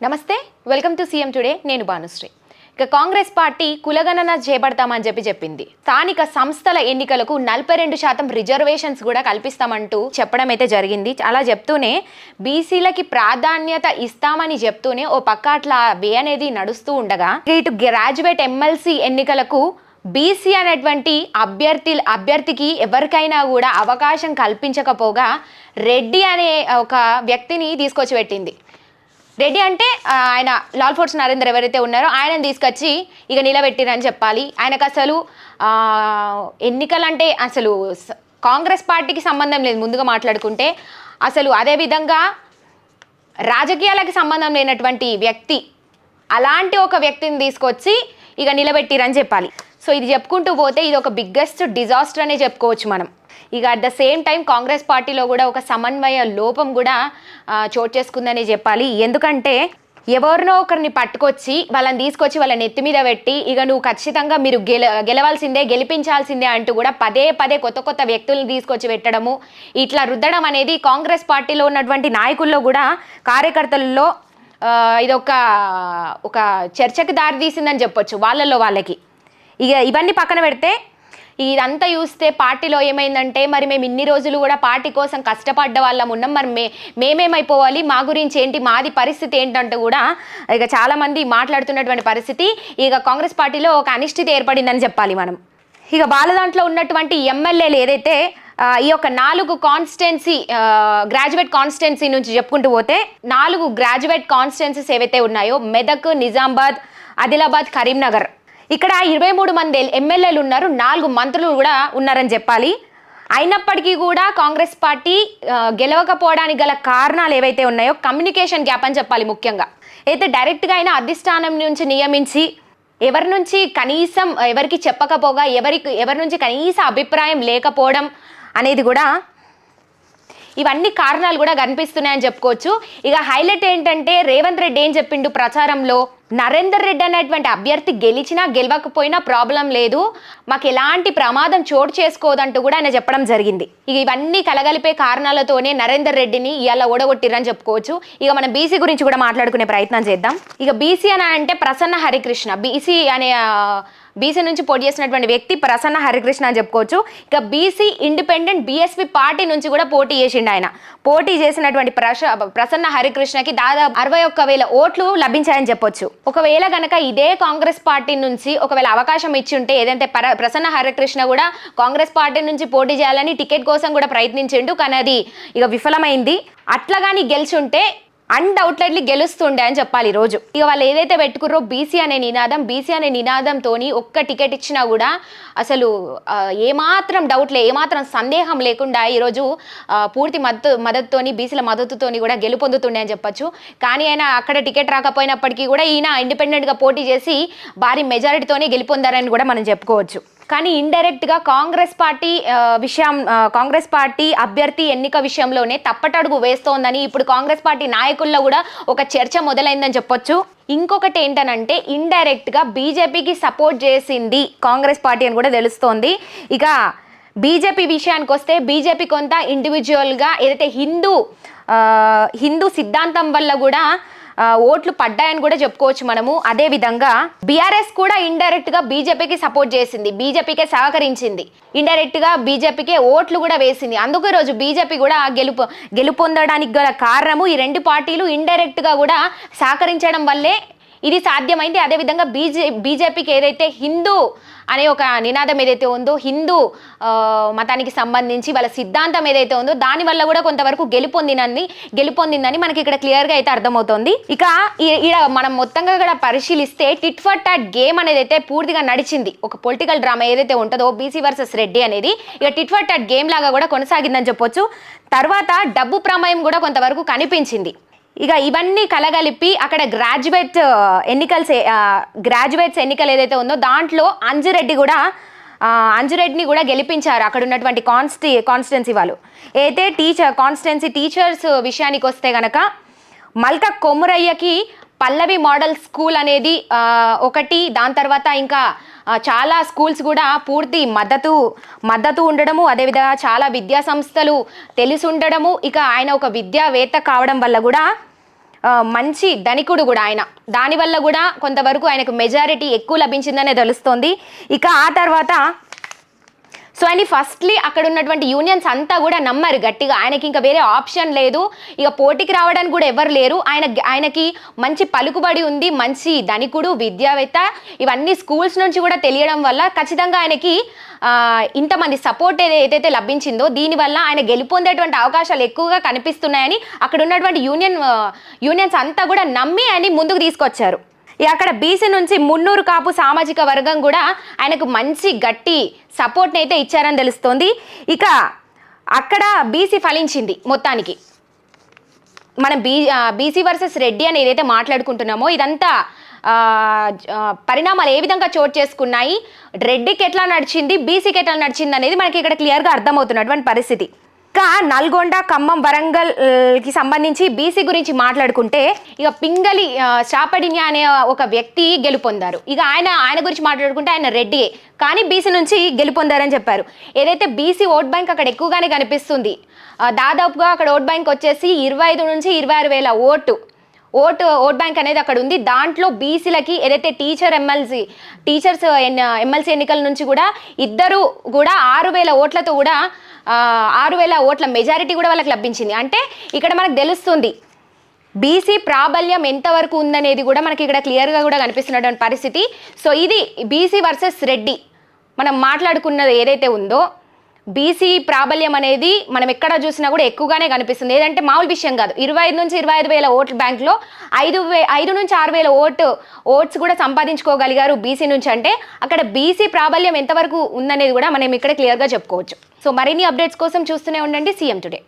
నమస్తే, welcome to CM today. నేను భానుశ్రీ. ఇక కాంగ్రెస్ పార్టీ కులగణన చేపడతామని చెప్పింది. స్థానిక సంస్థల ఎన్నికలకు 42% రిజర్వేషన్స్ కూడా కల్పిస్తామంటూ చెప్పడం అయితే జరిగింది. అలా చెప్తూనే బీసీలకి ప్రాధాన్యత ఇస్తామని చెప్తూనే ఓ పక్క అట్లా వే అనేది నడుస్తూ ఉండగా ఇటు గ్రాడ్యుయేట్ ఎమ్మెల్సీ ఎన్నికలకు బీసీ అనేటువంటి అభ్యర్థికి ఎవరికైనా కూడా అవకాశం కల్పించకపోగా రెడ్డి అనే ఒక వ్యక్తిని తీసుకొచ్చి పెట్టింది. రెడ్డి అంటే ఆయన లాల్ ఫోర్స్ నరేందర్ ఎవరైతే ఉన్నారో ఆయనను తీసుకొచ్చి ఇక నిలబెట్టిరని చెప్పాలి. ఆయనకు అసలు ఎన్నికలంటే అసలు కాంగ్రెస్ పార్టీకి సంబంధం లేదు ముందుగా మాట్లాడుకుంటే. అసలు అదేవిధంగా రాజకీయాలకి సంబంధం లేనటువంటి వ్యక్తి, అలాంటి ఒక వ్యక్తిని తీసుకొచ్చి ఇక నిలబెట్టిరని చెప్పాలి. సో ఇది చెప్పుకుంటూ పోతే ఇది ఒక బిగ్గెస్ట్ డిజాస్టర్ అనే చెప్పుకోవచ్చు మనం. ఇక at the same time Congress పార్టీలో కూడా ఒక సమన్వయ లోపం కూడా చోటు చేసుకుందని చెప్పాలి. ఎందుకంటే ఎవరినో ఒకరిని పట్టుకొచ్చి వాళ్ళని తీసుకొచ్చి వాళ్ళ నెత్తి మీద పెట్టి ఇక నువ్వు ఖచ్చితంగా మీరు గెలవాల్సిందే, గెలిపించాల్సిందే అంటూ కూడా పదే పదే కొత్త వ్యక్తులను తీసుకొచ్చి పెట్టడము, ఇట్లా రుద్దడం అనేది కాంగ్రెస్ పార్టీలో ఉన్నటువంటి నాయకుల్లో కూడా కార్యకర్తల్లో ఇది ఒక చర్చకు దారి తీసిందని చెప్పొచ్చు వాళ్ళకి. ఇక ఇవన్నీ పక్కన పెడితే ఇదంతా చూస్తే పార్టీలో ఏమైందంటే మరి మేము ఇన్ని రోజులు కూడా పార్టీ కోసం కష్టపడ్డ వాళ్ళం ఉన్నాం, మరి మేమేమైపోవాలి, మా గురించి ఏంటి, మాది పరిస్థితి ఏంటంటే కూడా ఇక చాలామంది మాట్లాడుతున్నటువంటి పరిస్థితి. ఇక కాంగ్రెస్ పార్టీలో ఒక అనిశ్చితి ఏర్పడిందని చెప్పాలి మనం. ఇక వాళ్ళ దాంట్లో ఉన్నటువంటి ఎమ్మెల్యేలు ఏదైతే ఈ యొక్క 4 కాన్స్టిట్యున్సీ గ్రాడ్యుయేట్ కాన్స్టిట్యున్సీ నుంచి చెప్పుకుంటూ పోతే 4 గ్రాడ్యుయేట్ కాన్స్టిట్యున్సీస్ ఏవైతే ఉన్నాయో మెదక్, నిజామాబాద్, ఆదిలాబాద్, కరీంనగర్, ఇక్కడ 23 మంది ఎమ్మెల్యేలు ఉన్నారు, 4 మంత్రులు కూడా ఉన్నారని చెప్పాలి. అయినప్పటికీ కూడా కాంగ్రెస్ పార్టీ గెలవకపోవడానికి గల కారణాలు ఏవైతే ఉన్నాయో కమ్యూనికేషన్ గ్యాప్ అని చెప్పాలి. ముఖ్యంగా అయితే డైరెక్ట్గా అయినా అధిష్టానం నుంచి నియమించి ఎవరికి చెప్పకపోగా ఎవరి నుంచి కనీస అభిప్రాయం లేకపోవడం అనేది కూడా ఇవన్నీ కారణాలు కూడా కనిపిస్తున్నాయని చెప్పుకోవచ్చు. ఇక హైలైట్ ఏంటంటే రేవంత్ రెడ్డి ఏం చెప్పిండు ప్రచారంలో, నరేందర్ రెడ్డి అనేటువంటి అభ్యర్థి గెలిచినా గెలవకపోయినా ప్రాబ్లం లేదు, మాకు ఎలాంటి ప్రమాదం చోటు చేసుకోదంటూ కూడా ఆయన చెప్పడం జరిగింది. ఇక ఇవన్నీ కలగలిపే కారణాలతోనే నరేందర్ రెడ్డిని ఇలా ఓడగొట్టిరని చెప్పుకోవచ్చు. ఇక మనం బీసీ గురించి కూడా మాట్లాడుకునే ప్రయత్నం చేద్దాం. ఇక బీసీ అని అంటే ప్రసన్న హరికృష్ణ, బీసీ నుంచి పోటీ చేసినటువంటి వ్యక్తి ప్రసన్న హరికృష్ణ అని చెప్పుకోవచ్చు. ఇక బీసీ ఇండిపెండెంట్ బీఎస్పీ పార్టీ నుంచి కూడా పోటీ చేసిండు. ఆయన పోటీ చేసినటువంటి ప్రసన్న హరికృష్ణకి దాదాపు 61,000 ఓట్లు లభించాయని చెప్పొచ్చు. ఒకవేళ గనక ఇదే కాంగ్రెస్ పార్టీ నుంచి ఒకవేళ అవకాశం ఇచ్చి ఉంటే, ఏదంటే ప్రసన్న హరికృష్ణ కూడా కాంగ్రెస్ పార్టీ నుంచి పోటీ చేయాలని టికెట్ కోసం కూడా ప్రయత్నించిండు, కానీ అది ఇక విఫలమైంది. అట్లా కానీ గెలిచి ఉంటే అన్డౌట్లెడ్లీ గెలుస్తుండే అని చెప్పాలి ఈరోజు. ఇక వాళ్ళు ఏదైతే పెట్టుకుర్రో బీసీ అనే నినాదంతో ఒక్క టికెట్ ఇచ్చినా కూడా అసలు ఏమాత్రం ఏమాత్రం సందేహం లేకుండా ఈరోజు పూర్తి మద్దతుతోని బీసీల మద్దతుతోని కూడా గెలుపొందుతుండే అని చెప్పొచ్చు. కానీ ఆయన అక్కడ టికెట్ రాకపోయినప్పటికీ కూడా ఈయన ఇండిపెండెంట్గా పోటీ చేసి భారీ మెజారిటీతోనే గెలుపొందారని కూడా మనం చెప్పుకోవచ్చు. కానీ ఇండైరెక్ట్గా కాంగ్రెస్ పార్టీ అభ్యర్థి ఎన్నిక విషయంలోనే తప్పటడుగు వేస్తోందని ఇప్పుడు కాంగ్రెస్ పార్టీ నాయకుల్లో కూడా ఒక చర్చ మొదలైందని చెప్పొచ్చు. ఇంకొకటి ఏంటనంటే ఇండైరెక్ట్గా బీజేపీకి సపోర్ట్ చేసింది కాంగ్రెస్ పార్టీ అని కూడా తెలుస్తోంది. ఇక బీజేపీ విషయానికి వస్తే బీజేపీ కొంత ఇండివిజువల్గా ఏదైతే హిందూ సిద్ధాంతం వల్ల కూడా ఓట్లు పడ్డాయని కూడా చెప్పుకోవచ్చు మనము. అదేవిధంగా బీఆర్ఎస్ కూడా ఇండైరెక్ట్ గా బీజేపీకి సపోర్ట్ చేసింది, బీజేపీకే సహకరించింది, ఇండైరెక్ట్ గా బీజేపీకే ఓట్లు కూడా వేసింది. అందుకు ఈరోజు బీజేపీ కూడా గెలుపొందడానికి గల కారణము ఈ 2 పార్టీలు ఇండైరెక్ట్ గా కూడా సహకరించడం వల్లే ఇది సాధ్యమైంది. అదేవిధంగా బీజేపీకి ఏదైతే హిందూ అనే ఒక నినాదం ఏదైతే ఉందో, హిందూ మతానికి సంబంధించి వాళ్ళ సిద్ధాంతం ఏదైతే ఉందో దానివల్ల కూడా కొంతవరకు గెలుపొందిందని మనకి ఇక్కడ క్లియర్గా అయితే అర్థమవుతోంది. ఇక మనం మొత్తంగా కూడా పరిశీలిస్తే టిట్ ఫర్ టాట్ గేమ్ అనేది అయితే పూర్తిగా నడిచింది. ఒక పొలిటికల్ డ్రామా ఏదైతే ఉంటుందో బీసీ వర్సెస్ రెడ్డి అనేది ఇక టిట్ ఫర్ టాట్ గేమ్ లాగా కూడా కొనసాగిందని చెప్పొచ్చు. తర్వాత డబ్బు ప్రమేయం కూడా కొంతవరకు కనిపించింది. ఇక ఇవన్నీ కలగలిపి అక్కడ గ్రాడ్యుయేట్స్ ఎన్నికలు ఏదైతే ఉందో దాంట్లో అంజురెడ్డిని కూడా గెలిపించారు అక్కడ ఉన్నటువంటి కాన్స్టిట్యున్సీ వాళ్ళు. అయితే కాన్స్టిట్యున్సీ టీచర్స్ విషయానికి వస్తే కనుక మల్క కొమురయ్యకి పల్లవి మోడల్ స్కూల్ అనేది ఒకటి, దాని తర్వాత ఇంకా చాలా స్కూల్స్ కూడా పూర్తి మద్దతు ఉండడము, అదేవిధంగా చాలా విద్యా సంస్థలు తెలిసి ఉండడము, ఇక ఆయన ఒక విద్యావేత్త కావడం వల్ల కూడా మంచి ధనికుడు కూడా ఆయన, దానివల్ల కూడా కొంతవరకు ఆయనకు మెజారిటీ ఎక్కువ లభించిందనే తెలుస్తోంది. ఇక ఆ తర్వాత సో ఆయన ఫస్ట్లీ అక్కడ ఉన్నటువంటి యూనియన్స్ అంతా కూడా నమ్మారు గట్టిగా, ఆయనకి ఇంకా వేరే ఆప్షన్ లేదు, ఇక పోటీకి రావడానికి కూడా ఎవరు లేరు, ఆయనకి మంచి పలుకుబడి ఉంది, మంచి ధనికుడు, విద్యావేత్త, ఇవన్నీ స్కూల్స్ నుంచి కూడా తెలియడం వల్ల ఖచ్చితంగా ఆయనకి ఇంతమంది సపోర్ట్ ఏదైతే లభించిందో దీనివల్ల ఆయన గెలుపొందేటువంటి అవకాశాలు ఎక్కువగా కనిపిస్తున్నాయని అక్కడ ఉన్నటువంటి యూనియన్స్ అంతా కూడా నమ్మి ఆయన ముందుకు తీసుకొచ్చారు. అక్కడ బీసీ నుంచి మున్నూరు కాపు సామాజిక వర్గం కూడా ఆయనకు మంచి గట్టి సపోర్ట్ని అయితే ఇచ్చారని తెలుస్తోంది. ఇక అక్కడ బీసీ ఫలించింది మొత్తానికి. మనం బీసీ వర్సెస్ రెడ్డి అని ఏదైతే మాట్లాడుకుంటున్నామో ఇదంతా పరిణామాలు ఏ విధంగా చోటు చేసుకున్నాయి, రెడ్డికి ఎట్లా నడిచింది, బీసీకి ఎట్లా నడిచింది అనేది మనకి ఇక్కడ క్లియర్గా అర్థమవుతున్నటువంటి పరిస్థితి. ఇంకా నల్గొండ, ఖమ్మం, వరంగల్కి సంబంధించి బీసీ గురించి మాట్లాడుకుంటే ఇక పింగళి చాపడిన్య అనే ఒక వ్యక్తి గెలుపొందారు. ఇక ఆయన గురించి మాట్లాడుకుంటే ఆయన రెడ్డియే కానీ బీసీ నుంచి గెలుపొందారని చెప్పారు. ఏదైతే బీసీ ఓట్ బ్యాంక్ అక్కడ ఎక్కువగానే కనిపిస్తుంది, దాదాపుగా అక్కడ ఓట్ బ్యాంక్ వచ్చేసి 25 నుంచి 26 వేల ఓట్ బ్యాంక్ అనేది అక్కడ ఉంది. దాంట్లో బీసీలకి ఏదైతే టీచర్స్ ఎమ్మెల్సీ ఎన్నికల నుంచి కూడా ఇద్దరు కూడా 6,000 ఓట్లతో కూడా 6,000 ఓట్ల మెజారిటీ కూడా వాళ్ళకి లభించింది. అంటే ఇక్కడ మనకు తెలుస్తుంది బీసీ ప్రాబల్యం ఎంతవరకు ఉందనేది కూడా మనకి ఇక్కడ క్లియర్గా కూడా కనిపిస్తున్నటువంటి పరిస్థితి. సో ఇది బీసీ వర్సెస్ రెడ్డి మనం మాట్లాడుకున్నది ఏదైతే ఉందో, బీసీ ప్రాబల్యం అనేది మనం ఎక్కడ చూసినా కూడా ఎక్కువగానే కనిపిస్తుంది. ఏదంటే మామూలు విషయం కాదు, 25 నుంచి 25 వేల ఓట్ల బ్యాంక్లో 5 నుంచి 6,000 ఓట్స్ కూడా సంపాదించుకోగలిగారు బీసీ నుంచి. అంటే అక్కడ బీసీ ప్రాబల్యం ఎంతవరకు ఉందనేది కూడా మనం ఇక్కడ క్లియర్గా చెప్పుకోవచ్చు. సో మరిన్ని అప్డేట్స్ కోసం చూస్తూనే ఉండండి సీఎం టుడే.